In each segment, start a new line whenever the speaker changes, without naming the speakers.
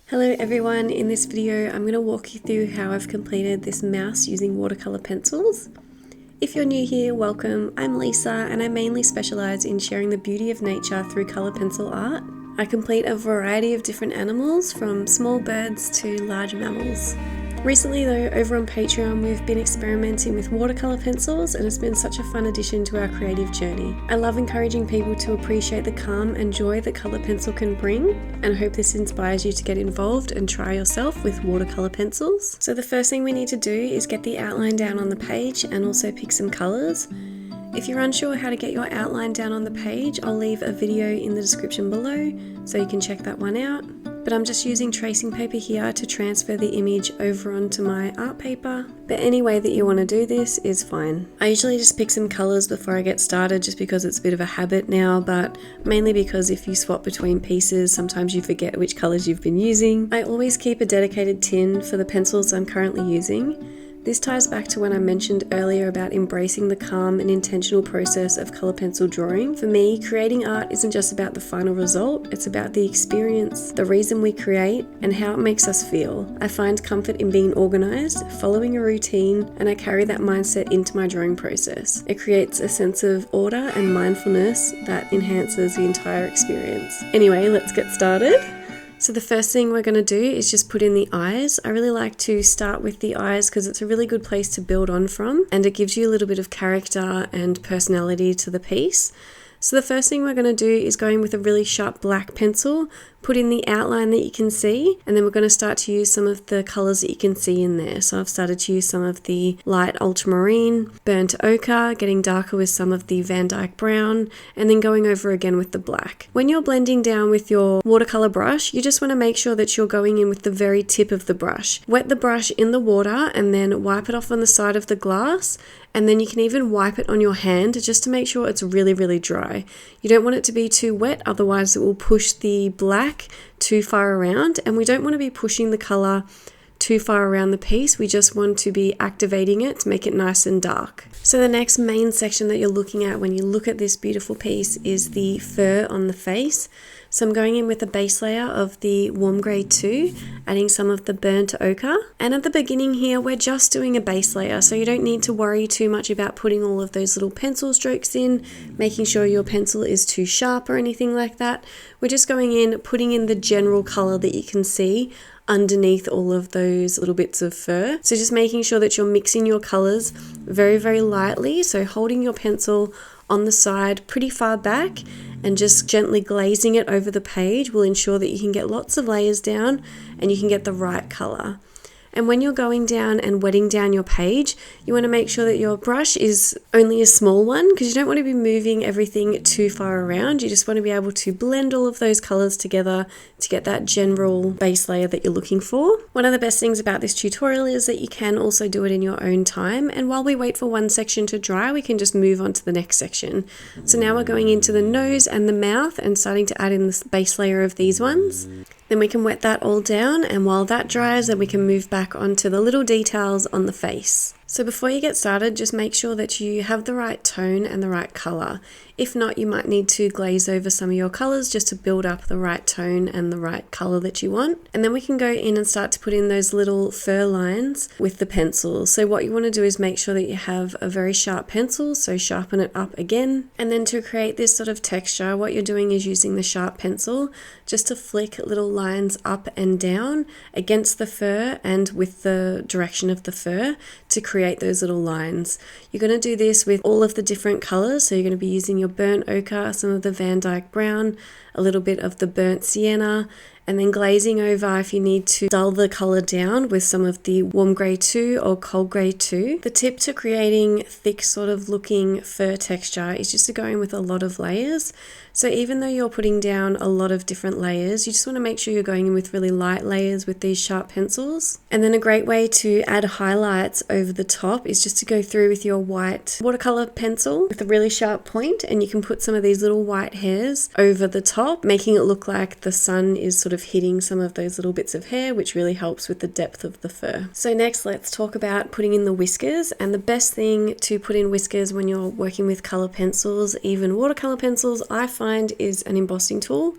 Hello everyone, in this video I'm going to walk you through how I've completed this mouse using watercolour pencils. If you're new here, welcome. I'm Lisa and I mainly specialise in sharing the beauty of nature through colour pencil art. I complete a variety of different animals, from small birds to large mammals. Recently though, over on Patreon we've been experimenting with watercolour pencils and it's been such a fun addition to our creative journey. I love encouraging people to appreciate the calm and joy that colour pencil can bring, and I hope this inspires you to get involved and try yourself with watercolour pencils. So the first thing we need to do is get the outline down on the page and also pick some colours. If you're unsure how to get your outline down on the page, I'll leave a video in the description below so you can check that one out. But I'm just using tracing paper here to transfer the image over onto my art paper. But any way that you want to do this is fine. I usually just pick some colours before I get started just because it's a bit of a habit now, but mainly because if you swap between pieces, sometimes you forget which colours you've been using. I always keep a dedicated tin for the pencils I'm currently using. This ties back to when I mentioned earlier about embracing the calm and intentional process of colour pencil drawing. For me, creating art isn't just about the final result, it's about the experience, the reason we create, and how it makes us feel. I find comfort in being organised, following a routine, and I carry that mindset into my drawing process. It creates a sense of order and mindfulness that enhances the entire experience. Anyway, let's get started. So the first thing we're going to do is just put in the eyes. I really like to start with the eyes because it's a really good place to build on from, and it gives you a little bit of character and personality to the piece. So the first thing we're going to do is going with a really sharp black pencil, put in the outline that you can see, and then we're going to start to use some of the colours that you can see in there. So I've started to use some of the light ultramarine, burnt ochre, getting darker with some of the Van Dyke brown, and then going over again with the black. When you're blending down with your watercolour brush, you just want to make sure that you're going in with the very tip of the brush. Wet the brush in the water and then wipe it off on the side of the glass, and then you can even wipe it on your hand just to make sure it's really dry. You don't want it to be too wet, otherwise it will push the black too far around, and we don't want to be pushing the colour too far around the piece. We just want to be activating it to make it nice and dark. So the next main section that you're looking at when you look at this beautiful piece is the fur on the face. So I'm going in with a base layer of the warm grey 2, adding some of the burnt ochre. And at the beginning here, we're just doing a base layer, so you don't need to worry too much about putting all of those little pencil strokes in, making sure your pencil is too sharp or anything like that. We're just going in, putting in the general colour that you can see underneath all of those little bits of fur. So just making sure that you're mixing your colours very lightly, so holding your pencil on the side pretty far back and just gently glazing it over the page will ensure that you can get lots of layers down and you can get the right colour. And when you're going down and wetting down your page, you want to make sure that your brush is only a small one, because you don't want to be moving everything too far around. You just want to be able to blend all of those colours together to get that general base layer that you're looking for. One of the best things about this tutorial is that you can also do it in your own time, and while we wait for one section to dry, we can just move on to the next section. So now we're going into the nose and the mouth and starting to add in this base layer of these ones. Then we can wet that all down, and while that dries, then we can move back onto the little details on the face. So before you get started, just make sure that you have the right tone and the right colour. If not, you might need to glaze over some of your colours just to build up the right tone and the right colour that you want. And then we can go in and start to put in those little fur lines with the pencil. So what you want to do is make sure that you have a very sharp pencil, so sharpen it up again. And then to create this sort of texture, what you're doing is using the sharp pencil just to flick little lines up and down against the fur and with the direction of the fur to create those little lines. You're going to do this with all of the different colours, so you're going to be using your burnt ochre, some of the Van Dyke brown, a little bit of the burnt sienna, and then glazing over if you need to dull the colour down with some of the warm grey 2 or cold grey 2. The tip to creating thick sort of looking fur texture is just to go in with a lot of layers. So even though you're putting down a lot of different layers, you just want to make sure you're going in with really light layers with these sharp pencils. And then a great way to add highlights over the top is just to go through with your white watercolour pencil with a really sharp point, and you can put some of these little white hairs over the top, making it look like the sun is sort of hitting some of those little bits of hair, which really helps with the depth of the fur. So next, let's talk about putting in the whiskers. And the best thing to put in whiskers when you're working with colour pencils, even watercolour pencils, I find is an embossing tool.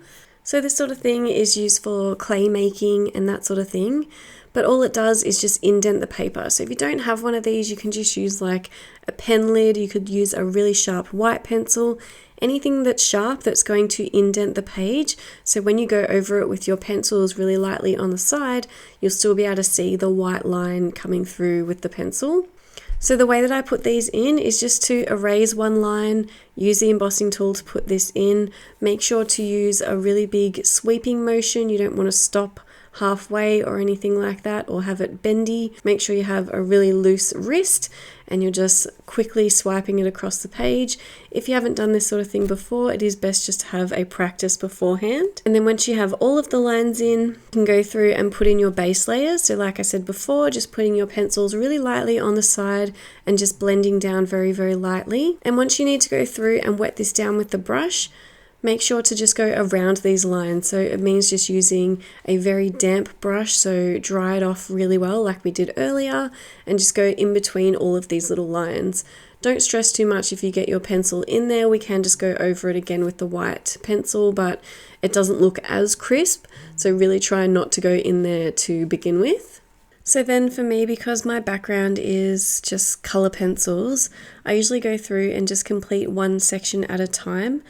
So this sort of thing is used for clay making and that sort of thing, but all it does is just indent the paper. So if you don't have one of these, you can just use like a pen lid. You could use a really sharp white pencil, anything that's sharp that's going to indent the page. So when you go over it with your pencils really lightly on the side, you'll still be able to see the white line coming through with the pencil. So the way that I put these in is just to erase one line, use the embossing tool to put this in. Make sure to use a really big sweeping motion. You don't want to stop halfway or anything like that, or have it bendy. Make sure you have a really loose wrist and you're just quickly swiping it across the page. If you haven't done this sort of thing before, it is best just to have a practice beforehand. And then once you have all of the lines in, you can go through and put in your base layers. So like I said before, just putting your pencils really lightly on the side and just blending down very, very lightly. And once you need to go through and wet this down with the brush, make sure to just go around these lines. So it means just using a very damp brush, so dry it off really well like we did earlier, and just go in between all of these little lines. Don't stress too much if you get your pencil in there. We can just go over it again with the white pencil, but it doesn't look as crisp, so really try not to go in there to begin with. So then for me, because my background is just colour pencils, I usually go through and just complete one section at a time.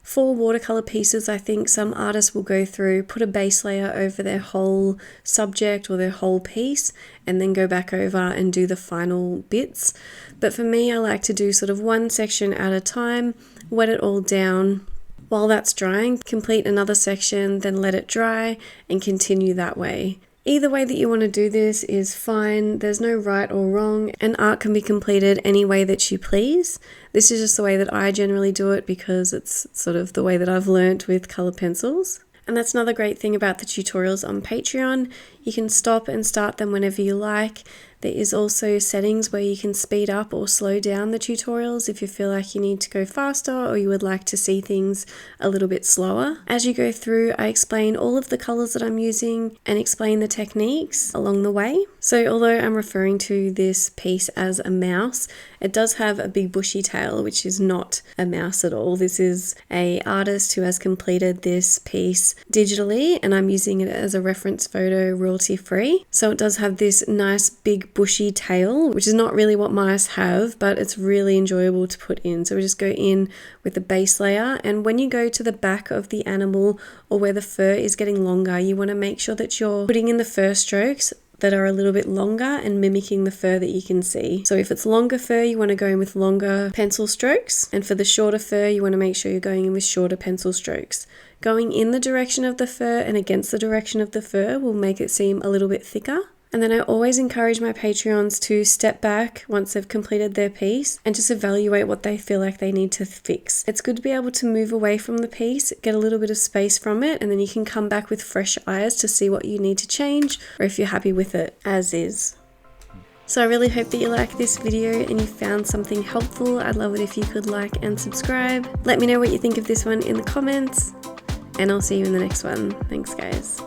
For watercolour pieces, I think some artists will go through, put a base layer over their whole subject or their whole piece, and then go back over and do the final bits. But for me, I like to do sort of one section at a time, wet it all down. While that's drying, complete another section, then let it dry and continue that way. Either way that you want to do this is fine. There's no right or wrong, and art can be completed any way that you please. This is just the way that I generally do it because it's sort of the way that I've learnt with colour pencils. And that's another great thing about the tutorials on Patreon. You can stop and start them whenever you like. There is also settings where you can speed up or slow down the tutorials if you feel like you need to go faster or you would like to see things a little bit slower. As you go through, I explain all of the colours that I'm using and explain the techniques along the way. So although I'm referring to this piece as a mouse, it does have a big bushy tail, which is not a mouse at all. This is an artist who has completed this piece digitally, and I'm using it as a reference photo royalty free. So it does have this nice big bushy tail, which is not really what mice have, but it's really enjoyable to put in. So we just go in with the base layer, and when you go to the back of the animal or where the fur is getting longer, you want to make sure that you're putting in the fur strokes that are a little bit longer and mimicking the fur that you can see. So if it's longer fur, you want to go in with longer pencil strokes, and for the shorter fur, you want to make sure you're going in with shorter pencil strokes. Going in the direction of the fur and against the direction of the fur will make it seem a little bit thicker. And then I always encourage my Patreons to step back once they've completed their piece and just evaluate what they feel like they need to fix. It's good to be able to move away from the piece, get a little bit of space from it, and then you can come back with fresh eyes to see what you need to change or if you're happy with it as is. So I really hope that you like this video and you found something helpful. I'd love it if you could like and subscribe. Let me know what you think of this one in the comments, and I'll see you in the next one. Thanks, guys.